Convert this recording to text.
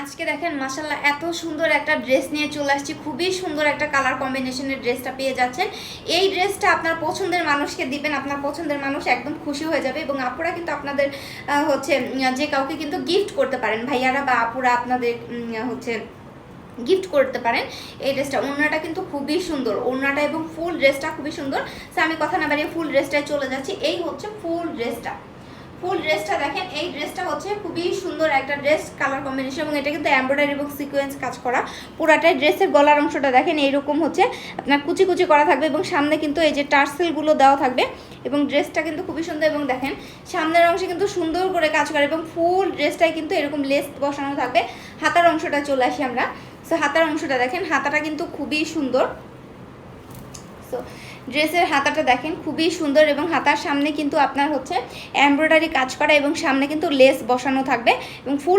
আজকে দেখেন মাশাআল্লাহ এত সুন্দর একটা ড্রেস নিয়ে চলে আসছি, খুবই সুন্দর একটা কালার কম্বিনেশনের ড্রেসটা পেয়ে যাচ্ছেন। এই ড্রেসটা আপনার পছন্দের মানুষকে দিবেন, আপনার পছন্দের মানুষ একদম খুশি হয়ে যাবে। এবং আপুরা কিন্তু আপনাদের হচ্ছে যে কাউকে কিন্তু গিফট করতে পারেন, ভাইয়ারা বা আপুরা আপনাদের হচ্ছে গিফট করতে পারেন এই ড্রেসটা। ওড়নাটা কিন্তু খুবই সুন্দর, ওড়নাটা এবং ফুল ড্রেসটা খুবই সুন্দর। সো আমি কথা না বাড়িয়ে ফুল ড্রেসটায় চলে যাচ্ছি। এই হচ্ছে ফুল ড্রেসটা। ফুল ড্রেসটা দেখেন, এই ড্রেসটা হচ্ছে খুবই সুন্দর একটা ড্রেস কালার কম্বিনেশন, এবং এটা কিন্তু এমব্রয়ডারি এবং সিকোয়েন্স কাজ করা পুরাটাই। ড্রেসের গলার অংশটা দেখেন এইরকম হচ্ছে আপনার কুচি কুচি করা থাকবে, এবং সামনে কিন্তু এই যে টার্সেলগুলো দেওয়া থাকবে। এবং ড্রেসটা কিন্তু খুবই সুন্দর, এবং দেখেন সামনের অংশে কিন্তু সুন্দর করে কাজ করে, এবং ফুল ড্রেসটাই কিন্তু এরকম লেস বসানো থাকবে। হাতার অংশটা চলে আসি আমরা। সো হাতার অংশটা দেখেন, হাতাটা কিন্তু খুবই সুন্দর। সো ড্রেসের হাতাটা দেখেন খুবই সুন্দর, এবং হাতার সামনে কিন্তু আপনার হচ্ছে এমব্রয়ডারি কাজ করা, এবং সামনে কিন্তু লেস বসানো থাকবে, এবং ফুল